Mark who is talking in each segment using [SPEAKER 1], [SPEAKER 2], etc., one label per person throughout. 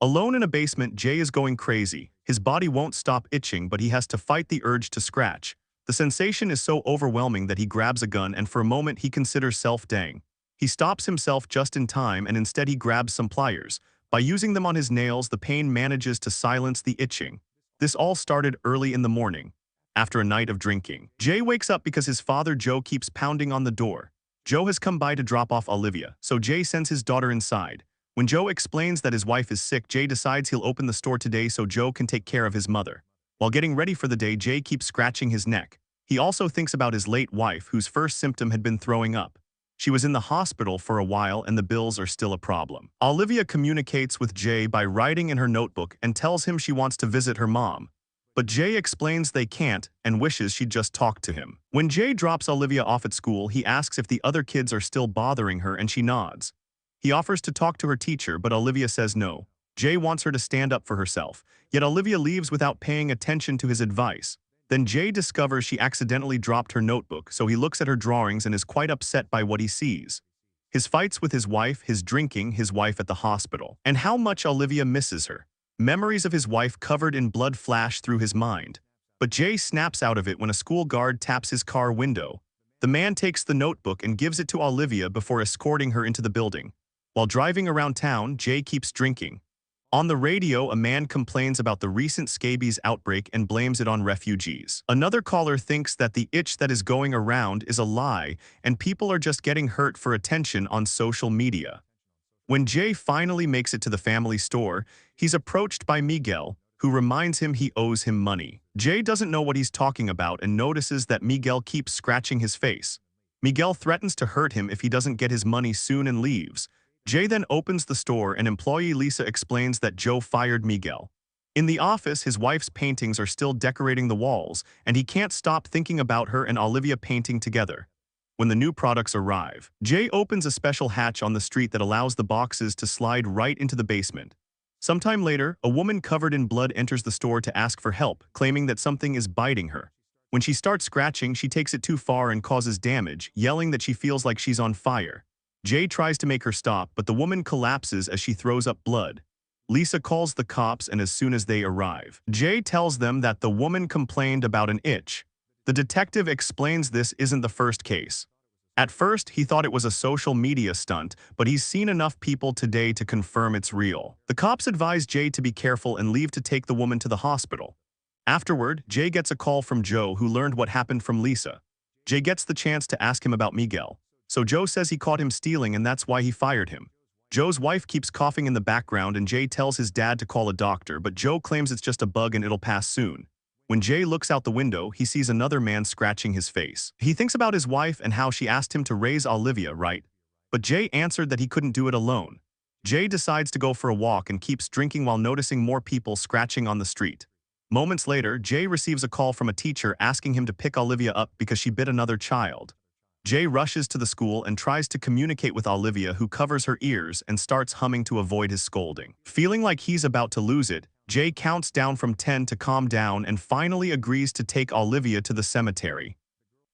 [SPEAKER 1] Alone in a basement, Jay is going crazy. His body won't stop itching, but he has to fight the urge to scratch. The sensation is so overwhelming that he grabs a gun and for a moment he considers self-dang. He stops himself just in time and instead he grabs some pliers. By using them on his nails, the pain manages to silence the itching. This all started early in the morning. After a night of drinking, Jay wakes up because his father Joe keeps pounding on the door. Joe has come by to drop off Olivia, so Jay sends his daughter inside. When Joe explains that his wife is sick, Jay decides he'll open the store today so Joe can take care of his mother. While getting ready for the day, Jay keeps scratching his neck. He also thinks about his late wife, whose first symptom had been throwing up. She was in the hospital for a while and the bills are still a problem. Olivia communicates with Jay by writing in her notebook and tells him she wants to visit her mom. But Jay explains they can't and wishes she'd just talk to him. When Jay drops Olivia off at school, he asks if the other kids are still bothering her and she nods. He offers to talk to her teacher, but Olivia says no. Jay wants her to stand up for herself, yet Olivia leaves without paying attention to his advice. Then Jay discovers she accidentally dropped her notebook, so he looks at her drawings and is quite upset by what he sees. His fights with his wife, his drinking, his wife at the hospital, and how much Olivia misses her. Memories of his wife covered in blood flash through his mind. But Jay snaps out of it when a school guard taps his car window. The man takes the notebook and gives it to Olivia before escorting her into the building. While driving around town, Jay keeps drinking. On the radio, a man complains about the recent scabies outbreak and blames it on refugees. Another caller thinks that the itch that is going around is a lie and people are just getting hurt for attention on social media. When Jay finally makes it to the family store, he's approached by Miguel, who reminds him he owes him money. Jay doesn't know what he's talking about and notices that Miguel keeps scratching his face. Miguel threatens to hurt him if he doesn't get his money soon and leaves. Jay then opens the store and employee Lisa explains that Joe fired Miguel. In the office, his wife's paintings are still decorating the walls, and he can't stop thinking about her and Olivia painting together. When the new products arrive, Jay opens a special hatch on the street that allows the boxes to slide right into the basement. Sometime later, a woman covered in blood enters the store to ask for help, claiming that something is biting her. When she starts scratching, she takes it too far and causes damage, yelling that she feels like she's on fire. Jay tries to make her stop, but the woman collapses as she throws up blood. Lisa calls the cops, and as soon as they arrive, Jay tells them that the woman complained about an itch. The detective explains this isn't the first case. At first, he thought it was a social media stunt, but he's seen enough people today to confirm it's real. The cops advise Jay to be careful and leave to take the woman to the hospital. Afterward, Jay gets a call from Joe, who learned what happened from Lisa. Jay gets the chance to ask him about Miguel. So Joe says he caught him stealing and that's why he fired him. Joe's wife keeps coughing in the background and Jay tells his dad to call a doctor, but Joe claims it's just a bug and it'll pass soon. When Jay looks out the window, he sees another man scratching his face. He thinks about his wife and how she asked him to raise Olivia, right? But Jay answered that he couldn't do it alone. Jay decides to go for a walk and keeps drinking while noticing more people scratching on the street. Moments later, Jay receives a call from a teacher asking him to pick Olivia up because she bit another child. Jay rushes to the school and tries to communicate with Olivia, who covers her ears and starts humming to avoid his scolding. Feeling like he's about to lose it, Jay counts down from 10 to calm down and finally agrees to take Olivia to the cemetery.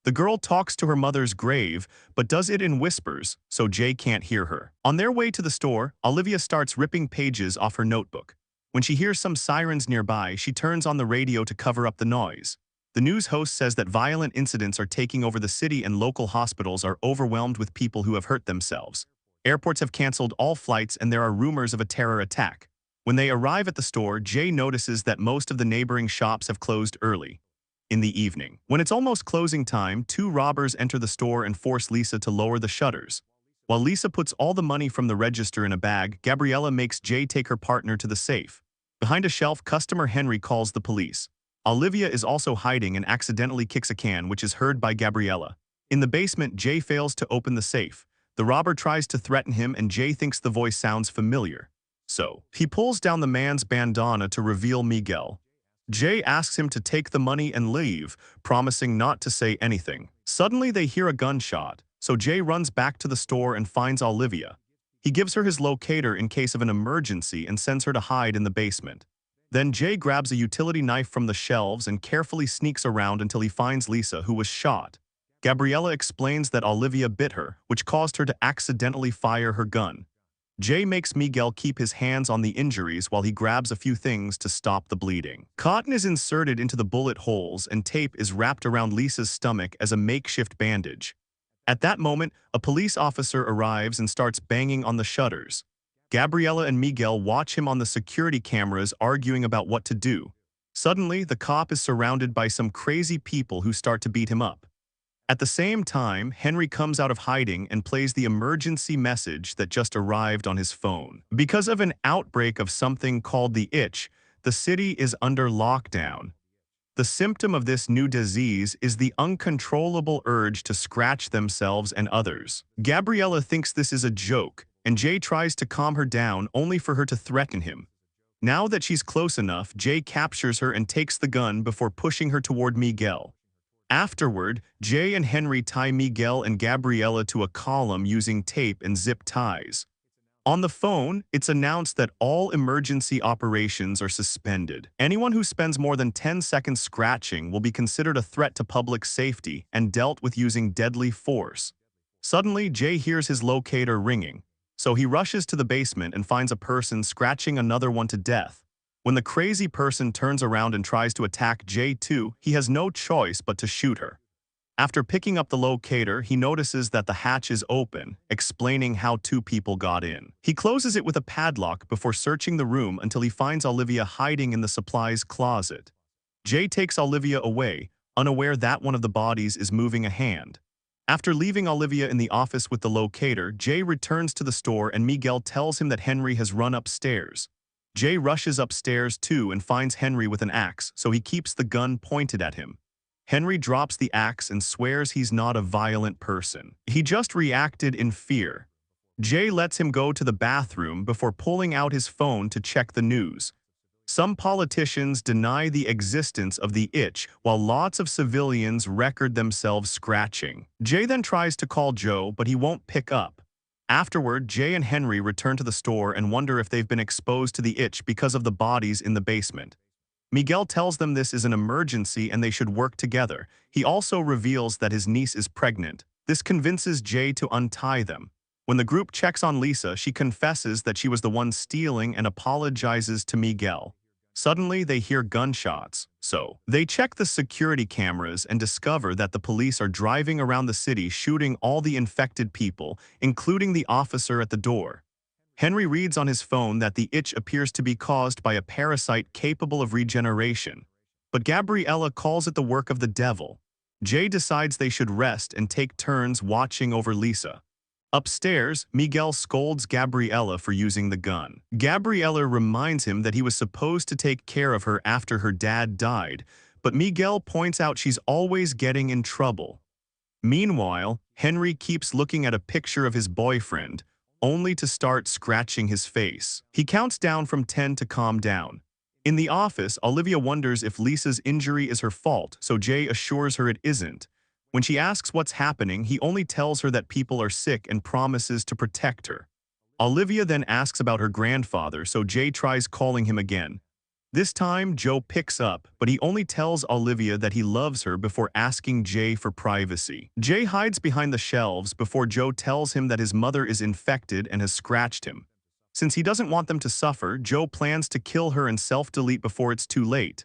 [SPEAKER 1] The girl talks to her mother's grave, but does it in whispers, so Jay can't hear her. On their way to the store, Olivia starts ripping pages off her notebook. When she hears some sirens nearby, she turns on the radio to cover up the noise. The news host says that violent incidents are taking over the city and local hospitals are overwhelmed with people who have hurt themselves. Airports have canceled all flights and there are rumors of a terror attack. When they arrive at the store, Jay notices that most of the neighboring shops have closed early. In the evening, when it's almost closing time, two robbers enter the store and force Lisa to lower the shutters. While Lisa puts all the money from the register in a bag, Gabriella makes Jay take her partner to the safe. Behind a shelf, customer Henry calls the police. Olivia is also hiding and accidentally kicks a can, which is heard by Gabriella. In the basement, Jay fails to open the safe. The robber tries to threaten him and Jay thinks the voice sounds familiar. So, he pulls down the man's bandana to reveal Miguel. Jay asks him to take the money and leave, promising not to say anything. Suddenly, they hear a gunshot, so Jay runs back to the store and finds Olivia. He gives her his locator in case of an emergency and sends her to hide in the basement. Then Jay grabs a utility knife from the shelves and carefully sneaks around until he finds Lisa, who was shot. Gabriella explains that Olivia bit her, which caused her to accidentally fire her gun. Jay makes Miguel keep his hands on the injuries while he grabs a few things to stop the bleeding. Cotton is inserted into the bullet holes and tape is wrapped around Lisa's stomach as a makeshift bandage. At that moment, a police officer arrives and starts banging on the shutters. Gabriella and Miguel watch him on the security cameras arguing about what to do. Suddenly, the cop is surrounded by some crazy people who start to beat him up. At the same time, Henry comes out of hiding and plays the emergency message that just arrived on his phone. Because of an outbreak of something called the itch, the city is under lockdown. The symptom of this new disease is the uncontrollable urge to scratch themselves and others. Gabriella thinks this is a joke, and Jay tries to calm her down only for her to threaten him. Now that she's close enough, Jay captures her and takes the gun before pushing her toward Miguel. Afterward, Jay and Henry tie Miguel and Gabriella to a column using tape and zip ties. On the phone, it's announced that all emergency operations are suspended. Anyone who spends more than 10 seconds scratching will be considered a threat to public safety and dealt with using deadly force. Suddenly, Jay hears his locator ringing, so he rushes to the basement and finds a person scratching another one to death. When the crazy person turns around and tries to attack Jay too, he has no choice but to shoot her. After picking up the locator, he notices that the hatch is open, explaining how two people got in. He closes it with a padlock before searching the room until he finds Olivia hiding in the supplies closet. Jay takes Olivia away, unaware that one of the bodies is moving a hand. After leaving Olivia in the office with the locator, Jay returns to the store and Miguel tells him that Henry has run upstairs. Jay rushes upstairs too and finds Henry with an axe, so he keeps the gun pointed at him. Henry drops the axe and swears he's not a violent person. He just reacted in fear. Jay lets him go to the bathroom before pulling out his phone to check the news. Some politicians deny the existence of the itch, while lots of civilians record themselves scratching. Jay then tries to call Joe, but he won't pick up. Afterward, Jay and Henry return to the store and wonder if they've been exposed to the itch because of the bodies in the basement. Miguel tells them this is an emergency and they should work together. He also reveals that his niece is pregnant. This convinces Jay to untie them. When the group checks on Lisa, she confesses that she was the one stealing and apologizes to Miguel. Suddenly, they hear gunshots, so they check the security cameras and discover that the police are driving around the city shooting all the infected people, including the officer at the door. Henry reads on his phone that the itch appears to be caused by a parasite capable of regeneration, but Gabriella calls it the work of the devil. Jay decides they should rest and take turns watching over Lisa. Upstairs, Miguel scolds Gabriella for using the gun. Gabriella reminds him that he was supposed to take care of her after her dad died, but Miguel points out she's always getting in trouble. Meanwhile, Henry keeps looking at a picture of his boyfriend, only to start scratching his face. He counts down from 10 to calm down. In the office, Olivia wonders if Lisa's injury is her fault, so Jay assures her it isn't. When she asks what's happening, he only tells her that people are sick and promises to protect her. Olivia then asks about her grandfather, so Jay tries calling him again. This time, Joe picks up, but he only tells Olivia that he loves her before asking Jay for privacy. Jay hides behind the shelves before Joe tells him that his mother is infected and has scratched him. Since he doesn't want them to suffer, Joe plans to kill her and self-delete before it's too late.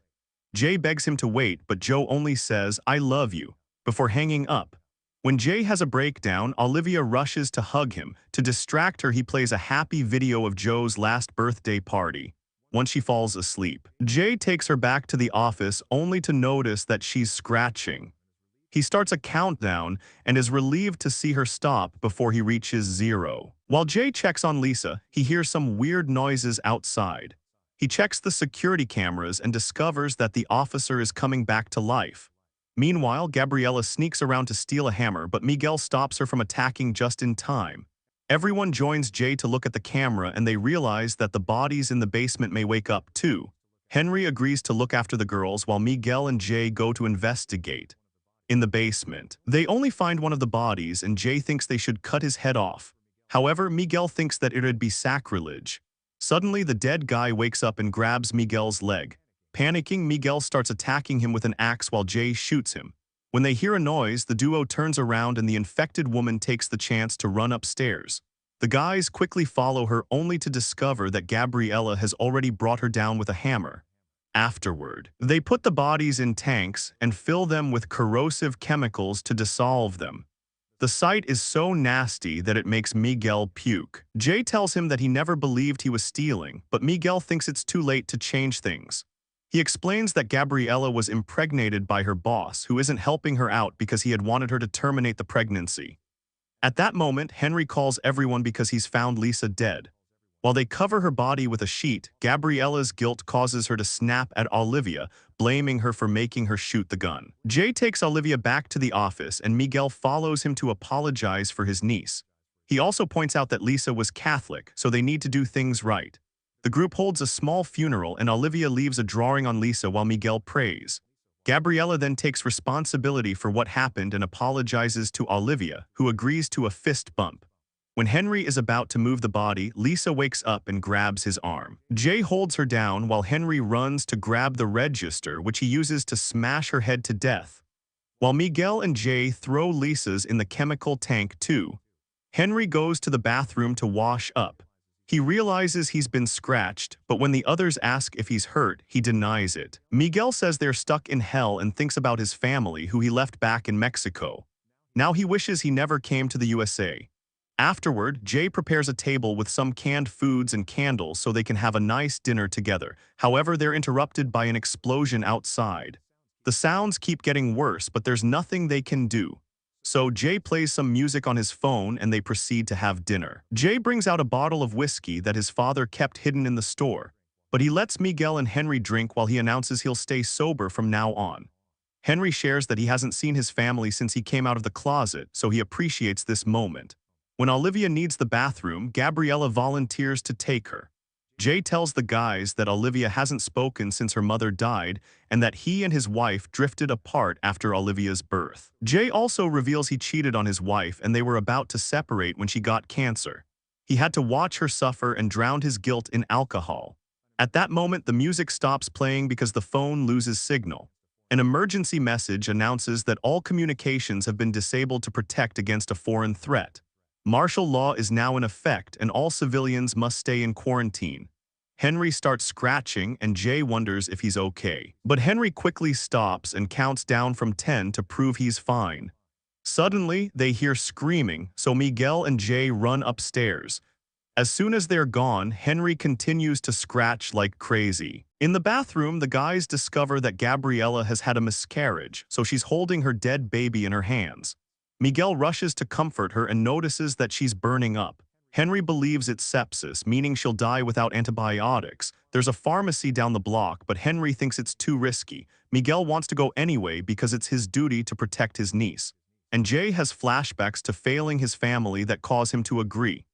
[SPEAKER 1] Jay begs him to wait, but Joe only says, "I love you," before hanging up. When Jay has a breakdown, Olivia rushes to hug him. To distract her, he plays a happy video of Joe's last birthday party. Once she falls asleep, Jay takes her back to the office only to notice that she's scratching. He starts a countdown and is relieved to see her stop before he reaches 0. While Jay checks on Lisa, he hears some weird noises outside. He checks the security cameras and discovers that the officer is coming back to life. Meanwhile, Gabriella sneaks around to steal a hammer, but Miguel stops her from attacking just in time. Everyone joins Jay to look at the camera and they realize that the bodies in the basement may wake up too. Henry agrees to look after the girls while Miguel and Jay go to investigate. In the basement, they only find one of the bodies and Jay thinks they should cut his head off. However, Miguel thinks that it would be sacrilege. Suddenly, the dead guy wakes up and grabs Miguel's leg. Panicking, Miguel starts attacking him with an axe while Jay shoots him. When they hear a noise, the duo turns around and the infected woman takes the chance to run upstairs. The guys quickly follow her only to discover that Gabriella has already brought her down with a hammer. Afterward, they put the bodies in tanks and fill them with corrosive chemicals to dissolve them. The sight is so nasty that it makes Miguel puke. Jay tells him that he never believed he was stealing, but Miguel thinks it's too late to change things. He explains that Gabriella was impregnated by her boss, who isn't helping her out because he had wanted her to terminate the pregnancy. At that moment, Henry calls everyone because he's found Lisa dead. While they cover her body with a sheet, Gabriella's guilt causes her to snap at Olivia, blaming her for making her shoot the gun. Jay takes Olivia back to the office and Miguel follows him to apologize for his niece. He also points out that Lisa was Catholic, so they need to do things right. The group holds a small funeral and Olivia leaves a drawing on Lisa while Miguel prays. Gabriella then takes responsibility for what happened and apologizes to Olivia, who agrees to a fist bump. When Henry is about to move the body, Lisa wakes up and grabs his arm. Jay holds her down while Henry runs to grab the register, which he uses to smash her head to death. While Miguel and Jay throw Lisa's in the chemical tank too, Henry goes to the bathroom to wash up. He realizes he's been scratched, but when the others ask if he's hurt, he denies it. Miguel says they're stuck in hell and thinks about his family who he left back in Mexico. Now he wishes he never came to the USA. Afterward, Jay prepares a table with some canned foods and candles so they can have a nice dinner together. However, they're interrupted by an explosion outside. The sounds keep getting worse, but there's nothing they can do. So Jay plays some music on his phone and they proceed to have dinner. Jay brings out a bottle of whiskey that his father kept hidden in the store, but he lets Miguel and Henry drink while he announces he'll stay sober from now on. Henry shares that he hasn't seen his family since he came out of the closet, so he appreciates this moment. When Olivia needs the bathroom, Gabriella volunteers to take her. Jay tells the guys that Olivia hasn't spoken since her mother died and that he and his wife drifted apart after Olivia's birth. Jay also reveals he cheated on his wife and they were about to separate when she got cancer. He had to watch her suffer and drowned his guilt in alcohol. At that moment, the music stops playing because the phone loses signal. An emergency message announces that all communications have been disabled to protect against a foreign threat. Martial law is now in effect and all civilians must stay in quarantine. Henry starts scratching and Jay wonders if he's okay. But Henry quickly stops and counts down from 10 to prove he's fine. Suddenly, they hear screaming, so Miguel and Jay run upstairs. As soon as they're gone, Henry continues to scratch like crazy. In the bathroom, the guys discover that Gabriella has had a miscarriage, so she's holding her dead baby in her hands. Miguel rushes to comfort her and notices that she's burning up. Henry believes it's sepsis, meaning she'll die without antibiotics. There's a pharmacy down the block, but Henry thinks it's too risky. Miguel wants to go anyway because it's his duty to protect his niece. And Jay has flashbacks to failing his family that cause him to agree.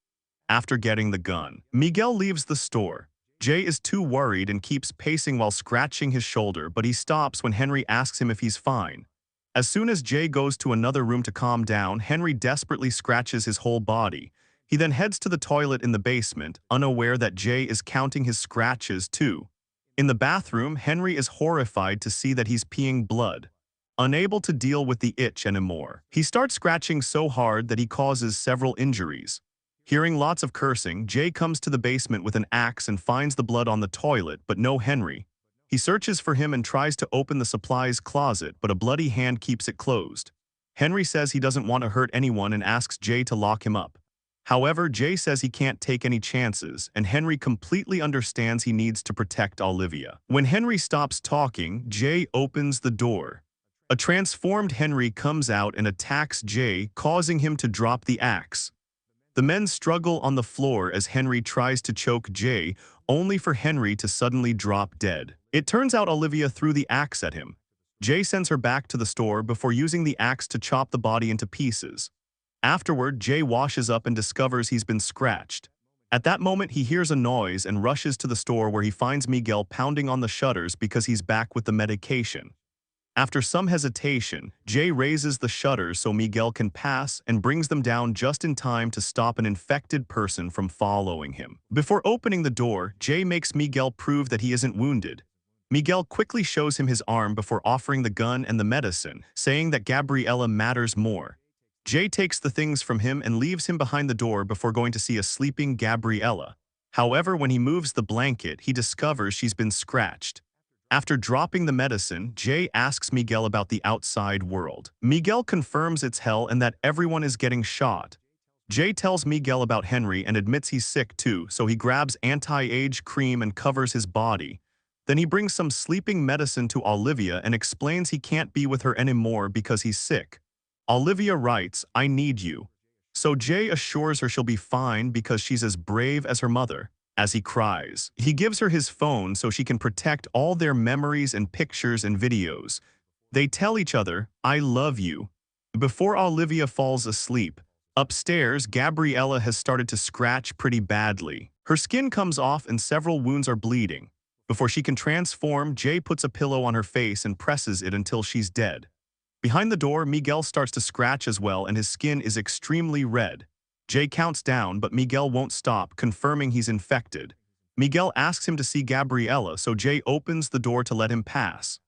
[SPEAKER 1] After getting the gun, Miguel leaves the store. Jay is too worried and keeps pacing while scratching his shoulder, but he stops when Henry asks him if he's fine. As soon as Jay goes to another room to calm down, Henry desperately scratches his whole body. He then heads to the toilet in the basement, unaware that Jay is counting his scratches too. In the bathroom, Henry is horrified to see that he's peeing blood. Unable to deal with the itch anymore, he starts scratching so hard that he causes several injuries. Hearing lots of cursing, Jay comes to the basement with an axe and finds the blood on the toilet, but no Henry. He searches for him and tries to open the supplies closet, but a bloody hand keeps it closed. Henry says he doesn't want to hurt anyone and asks Jay to lock him up. However, Jay says he can't take any chances, and Henry completely understands he needs to protect Olivia. When Henry stops talking, Jay opens the door. A transformed Henry comes out and attacks Jay, causing him to drop the axe. The men struggle on the floor as Henry tries to choke Jay, only for Henry to suddenly drop dead. It turns out Olivia threw the axe at him. Jay sends her back to the store before using the axe to chop the body into pieces. Afterward, Jay washes up and discovers he's been scratched. At that moment, he hears a noise and rushes to the store where he finds Miguel pounding on the shutters because he's back with the medication. After some hesitation, Jay raises the shutters so Miguel can pass and brings them down just in time to stop an infected person from following him. Before opening the door, Jay makes Miguel prove that he isn't wounded. Miguel quickly shows him his arm before offering the gun and the medicine, saying that Gabriella matters more. Jay takes the things from him and leaves him behind the door before going to see a sleeping Gabriella. However, when he moves the blanket, he discovers she's been scratched. After dropping the medicine, Jay asks Miguel about the outside world. Miguel confirms it's hell and that everyone is getting shot. Jay tells Miguel about Henry and admits he's sick too, so he grabs anti-age cream and covers his body. Then he brings some sleeping medicine to Olivia and explains he can't be with her anymore because he's sick. Olivia writes, "I need you." So Jay assures her she'll be fine because she's as brave as her mother. As he cries, he gives her his phone so she can protect all their memories and pictures and videos. They tell each other, "I love you." Before Olivia falls asleep, upstairs, Gabriella has started to scratch pretty badly. Her skin comes off and several wounds are bleeding. Before she can transform, Jay puts a pillow on her face and presses it until she's dead. Behind the door, Miguel starts to scratch as well and his skin is extremely red. Jay counts down, but Miguel won't stop, confirming he's infected. Miguel asks him to see Gabriella, so Jay opens the door to let him pass.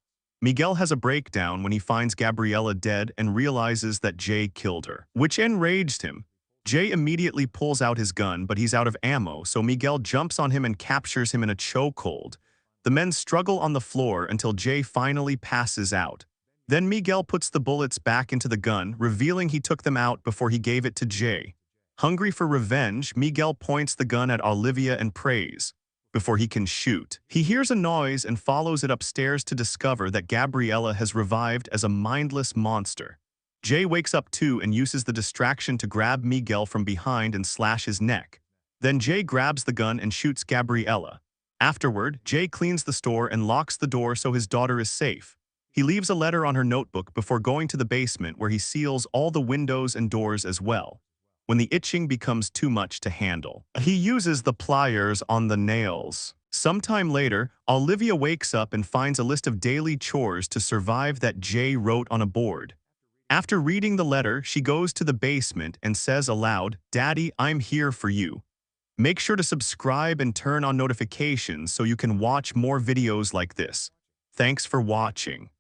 [SPEAKER 1] Miguel has a breakdown when he finds Gabriella dead and realizes that Jay killed her, which enraged him. Jay immediately pulls out his gun, but he's out of ammo, so Miguel jumps on him and captures him in a chokehold. The men struggle on the floor until Jay finally passes out. Then Miguel puts the bullets back into the gun, revealing he took them out before he gave it to Jay. Hungry for revenge, Miguel points the gun at Olivia and prays. Before he can shoot, he hears a noise and follows it upstairs to discover that Gabriella has revived as a mindless monster. Jay wakes up too and uses the distraction to grab Miguel from behind and slash his neck. Then Jay grabs the gun and shoots Gabriella. Afterward, Jay cleans the store and locks the door so his daughter is safe. He leaves a letter on her notebook before going to the basement where he seals all the windows and doors as well. When the itching becomes too much to handle, he uses the pliers on the nails. Sometime later, Olivia wakes up and finds a list of daily chores to survive that Jay wrote on a board. After reading the letter, she goes to the basement and says aloud, "Daddy, I'm here for you." Make sure to subscribe and turn on notifications so you can watch more videos like this. Thanks for watching.